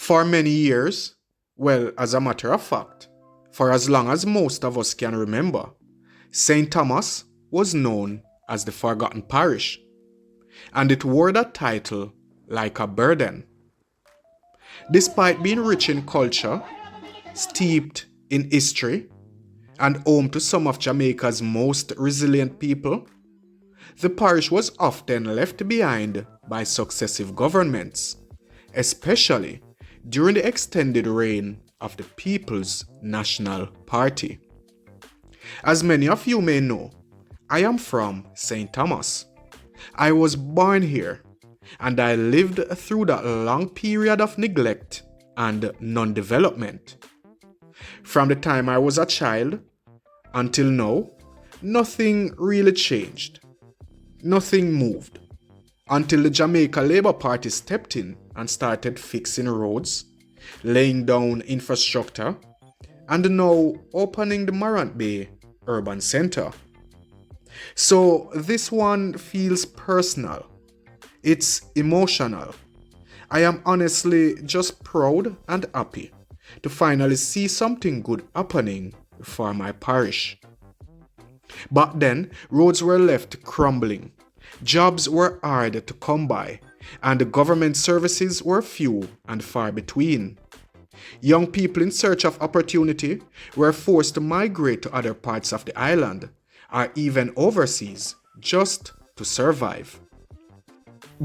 For many years, well, as a matter of fact, for as long as most of us can remember, St. Thomas was known as the Forgotten Parish, and it wore that title like a burden. Despite being rich in culture, steeped in history, and home to some of Jamaica's most resilient people, the parish was often left behind by successive governments, especially during the extended reign of the People's National Party. As many of you may know, I am from St. Thomas. I was born here, and I lived through that long period of neglect and non-development. From the time I was a child until now, nothing really changed. Nothing moved until the Jamaica Labour Party stepped in and started fixing roads, laying down infrastructure, and now opening the Morant Bay Urban Centre. So this one feels personal. It's emotional. I am honestly just proud and happy to finally see something good happening for my parish. Back then, roads were left crumbling, jobs were hard to come by, and the government services were few and far between. Young people in search of opportunity were forced to migrate to other parts of the island, or even overseas, just to survive.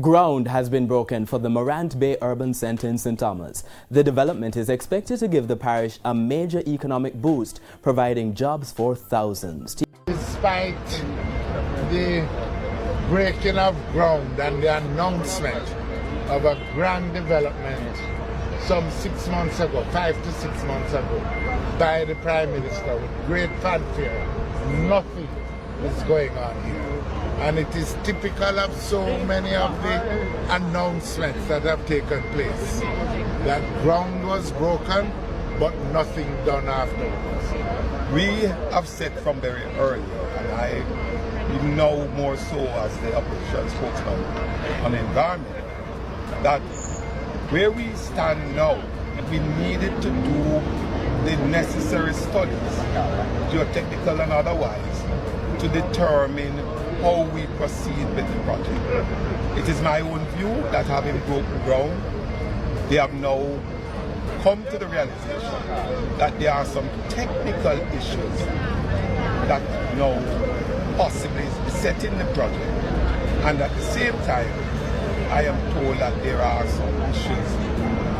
Ground has been broken for the Morant Bay Urban Centre in St. Thomas. The development is expected to give the parish a major economic boost, providing jobs for thousands. Despite the breaking of ground and the announcement of a grand development some 6 months ago, 5 to 6 months ago, by the Prime Minister with great fanfare, nothing is going on here. And it is typical of so many of the announcements that have taken place. That ground was broken, but nothing done afterwards. We have said from very early, and I know more so as the opposition spokesman on the environment, that where we stand now, we needed to do the necessary studies, geotechnical and otherwise, to determine how we proceed with the project. It is my own view that having broken ground, they have now come to the realization that there are some technical issues that now possibly besetting the project. And at the same time, I am told that there are some issues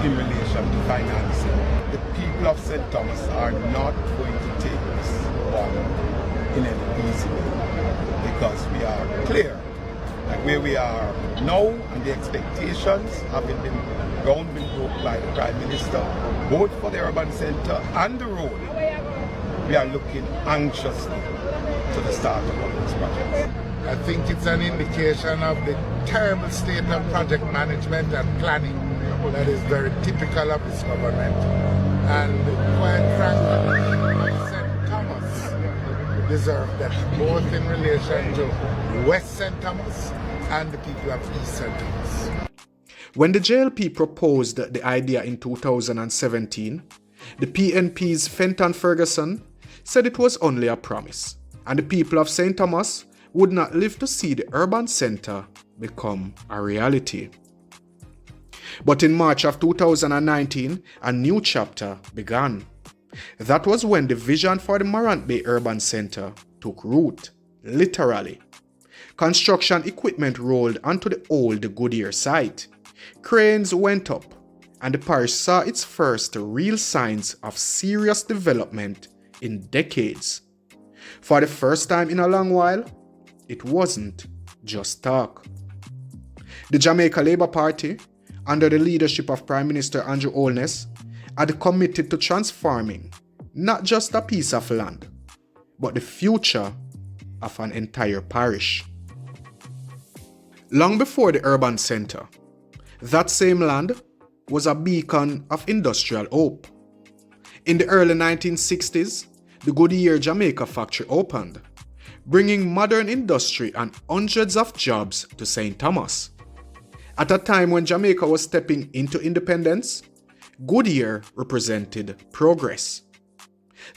in relation to financing. The people of St. Thomas are not going to take this one in an easy way, because we are clear that where we are now and the expectations having been ground been broke by the Prime Minister, both for the urban centre and the road, we are looking anxiously to the start of this project. I think it's an indication of the terrible state of project management and planning that is very typical of this government. And quite frankly, St. Thomas deserve that, both in relation to West St. Thomas and the people of East St. Thomas. When the JLP proposed the idea in 2017, the PNP's Fenton Ferguson said it was only a promise, and the people of St. Thomas would not live to see the urban centre become a reality. But in March of 2019, a new chapter began. That was when the vision for the Morant Bay Urban Centre took root, literally. Construction equipment rolled onto the old Goodyear site. Cranes went up, and the parish saw its first real signs of serious development in decades. For the first time in a long while, it wasn't just talk. The Jamaica Labour Party, under the leadership of Prime Minister Andrew Holness, had committed to transforming not just a piece of land, but the future of an entire parish. Long before the urban centre, that same land was a beacon of industrial hope. In the early 1960s, the Goodyear Jamaica factory opened, bringing modern industry and hundreds of jobs to St. Thomas. At a time when Jamaica was stepping into independence, Goodyear represented progress.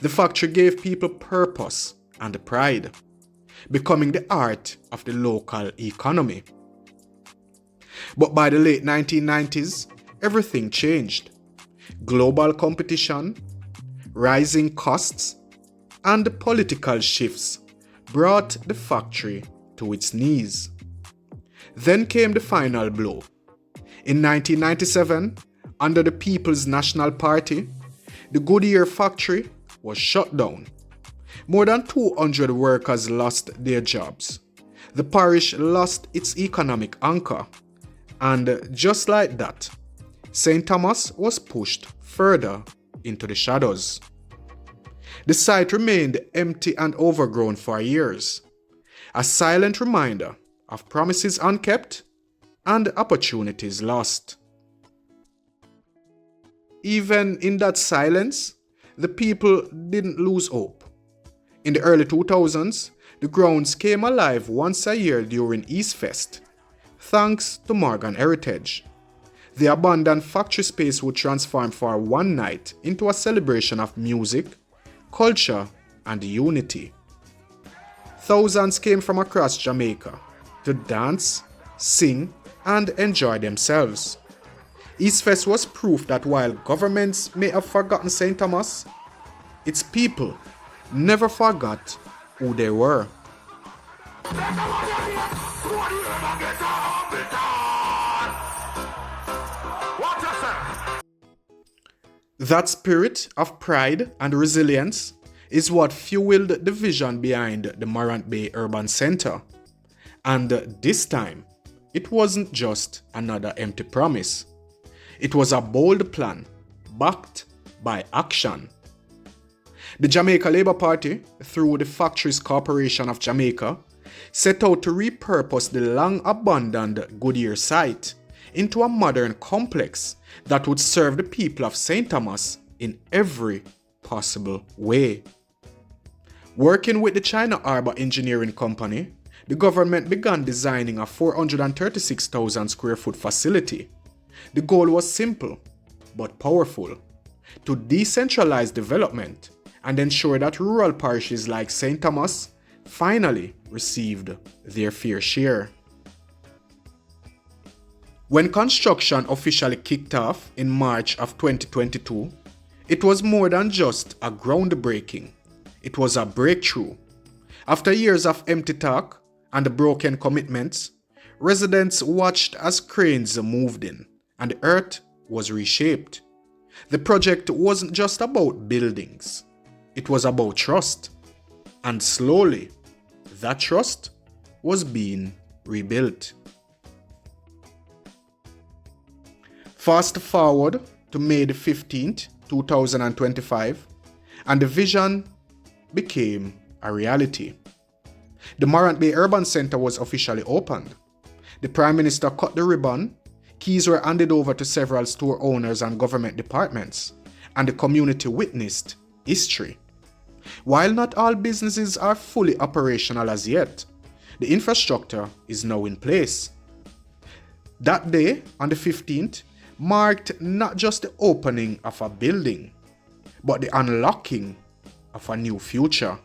The factory gave people purpose and pride, becoming the heart of the local economy. But by the late 1990s, everything changed. Global competition, rising costs, and political shifts brought the factory to its knees. Then came the final blow. In 1997, under the People's National Party, the Goodyear factory was shut down. More than 200 workers lost their jobs. The parish lost its economic anchor. And just like that, St. Thomas was pushed further into the shadows. The site remained empty and overgrown for years, a silent reminder of promises unkept and opportunities lost. Even in that silence, the people didn't lose hope. In the early 2000s, the grounds came alive once a year during East Fest, thanks to Morgan Heritage. The abandoned factory space would transform for one night into a celebration of music, culture, and unity. Thousands came from across Jamaica to dance, sing, and enjoy themselves. East Fest was proof that while governments may have forgotten St. Thomas, its people never forgot who they were. That spirit of pride and resilience is what fueled the vision behind the Morant Bay Urban Centre. And this time, it wasn't just another empty promise. It was a bold plan, backed by action. The Jamaica Labour Party, through the Factories Corporation of Jamaica, set out to repurpose the long-abandoned Goodyear site into a modern complex that would serve the people of St. Thomas in every possible way. Working with the China Harbour Engineering Company, the government began designing a 436,000 square foot facility. The goal was simple but powerful: to decentralize development and ensure that rural parishes like St. Thomas finally received their fair share. When construction officially kicked off in March of 2022, it was more than just a groundbreaking. It was a breakthrough. After years of empty talk and broken commitments, residents watched as cranes moved in and the earth was reshaped. The project wasn't just about buildings. It was about trust. And slowly, that trust was being rebuilt. Fast forward to May the 15th, 2025, and the vision became a reality. The Morant Bay Urban Centre was officially opened. The Prime Minister cut the ribbon, keys were handed over to several store owners and government departments, and the community witnessed history. While not all businesses are fully operational as yet, the infrastructure is now in place. That day, on the 15th, marked not just the opening of a building, but the unlocking of a new future.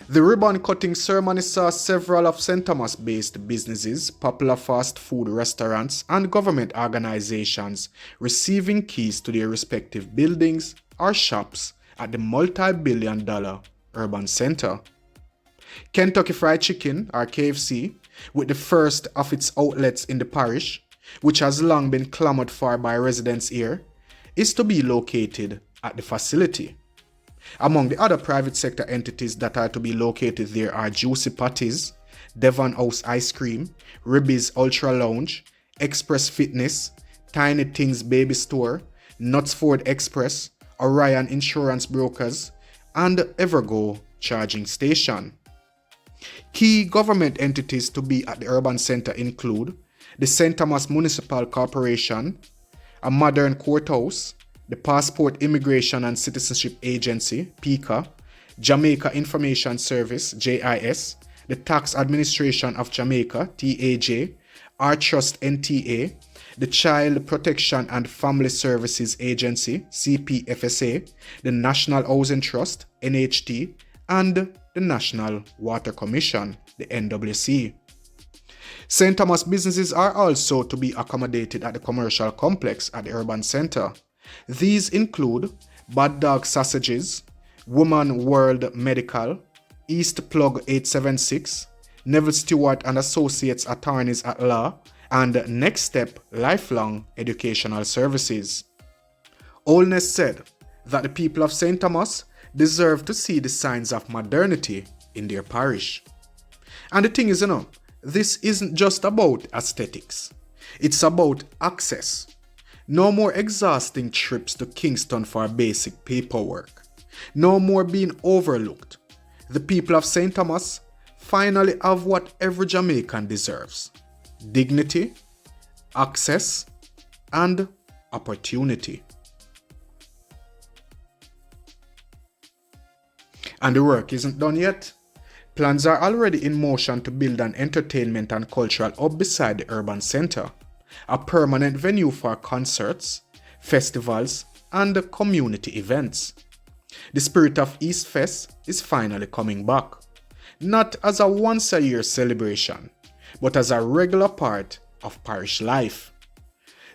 The ribbon-cutting ceremony saw several of St. Thomas-based businesses, popular fast food restaurants, and government organizations receiving keys to their respective buildings or shops at the multi-billion-dollar urban center. Kentucky Fried Chicken, or KFC, with the first of its outlets in the parish, which has long been clamored for by residents here, is to be located at the facility. Among the other private sector entities that are to be located there are Juicy Patties, Devon House Ice Cream, Ribby's Ultra Lounge, Express Fitness, Tiny Things Baby Store, Knutsford Express, Orion Insurance Brokers, and Evergo Charging Station. Key government entities to be at the urban center include the St. Thomas Municipal Corporation, a modern courthouse, the Passport Immigration and Citizenship Agency, PICA, Jamaica Information Service, JIS, the Tax Administration of Jamaica, TAJ, Our Trust, NTA, the Child Protection and Family Services Agency, CPFSA, the National Housing Trust, NHT, and the National Water Commission, the NWC. St. Thomas businesses are also to be accommodated at the commercial complex at the Urban Centre. These include Bad Dog Sausages, Woman World Medical, East Plug 876, Neville Stewart and Associates Attorneys at Law, and Next Step Lifelong Educational Services. Holness said that the people of St. Thomas deserve to see the signs of modernity in their parish. And the thing is, this isn't just about aesthetics. It's about access. No more exhausting trips to Kingston for basic paperwork. No more being overlooked. The people of St. Thomas finally have what every Jamaican deserves: dignity, access, and opportunity. And the work isn't done yet. Plans are already in motion to build an entertainment and cultural hub beside the Urban Centre, a permanent venue for concerts, festivals, and community events. The spirit of East Fest is finally coming back, not as a once-a-year celebration, but as a regular part of parish life.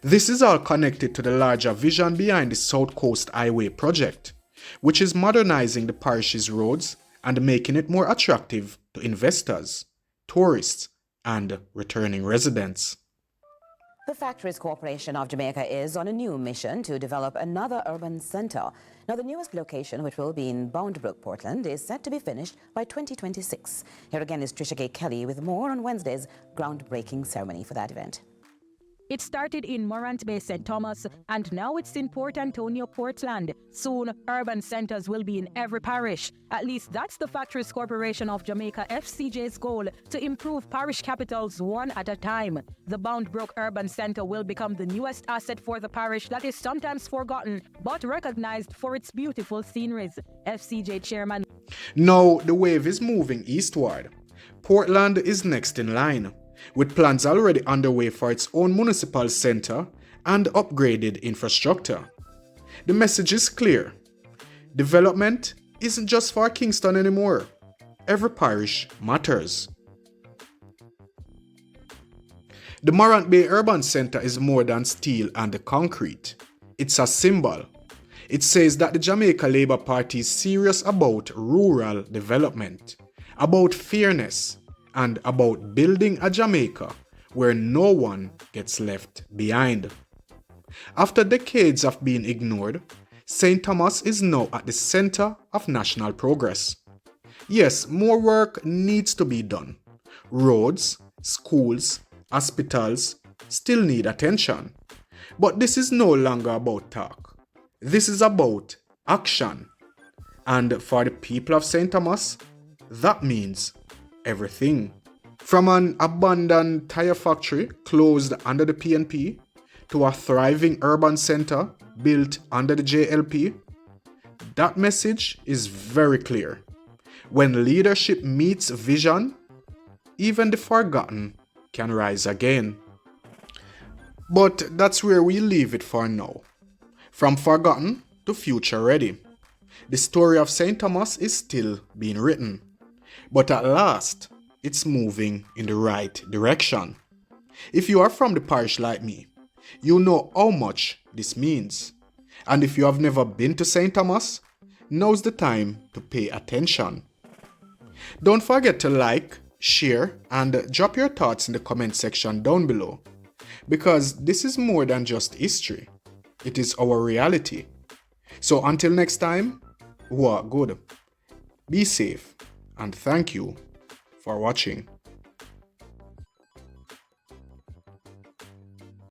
This is all connected to the larger vision behind the South Coast Highway project, which is modernizing the parish's roads and making it more attractive to investors, tourists, and returning residents. The Factories Corporation of Jamaica is on a new mission to develop another urban centre. Now, the newest location, which will be in Boundbrook, Portland, is set to be finished by 2026. Here again is Trisha K. Kelly with more on Wednesday's groundbreaking ceremony for that event. It started in Morant Bay, St. Thomas, and now it's in Port Antonio, Portland. Soon, urban centres will be in every parish. At least that's the Factories Corporation of Jamaica FCJ's goal, to improve parish capitals one at a time. The Boundbrook Urban Centre will become the newest asset for the parish that is sometimes forgotten, but recognised for its beautiful sceneries. FCJ Chairman. Now the wave is moving eastward. Portland is next in line, with plans already underway for its own municipal centre and upgraded infrastructure. The message is clear. Development isn't just for Kingston anymore. Every parish matters. The Morant Bay Urban Centre is more than steel and concrete. It's a symbol. It says that the Jamaica Labour Party is serious about rural development, about fairness, and about building a Jamaica where no one gets left behind. After decades of being ignored, St. Thomas is now at the center of national progress. Yes, more work needs to be done. Roads, schools, hospitals still need attention. But this is no longer about talk. This is about action. And for the people of St. Thomas, that means everything. From an abandoned tire factory closed under the PNP to a thriving urban centre built under the JLP, that message is very clear. When leadership meets vision, even the forgotten can rise again. But that's where we leave it for now. From forgotten to future ready. The story of St. Thomas is still being written. But at last, it's moving in the right direction. If you are from the parish like me, you know how much this means. And if you have never been to St. Thomas, now's the time to pay attention. Don't forget to like, share, and drop your thoughts in the comment section down below. Because this is more than just history. It is our reality. So until next time, walk good, be safe, and thank you for watching.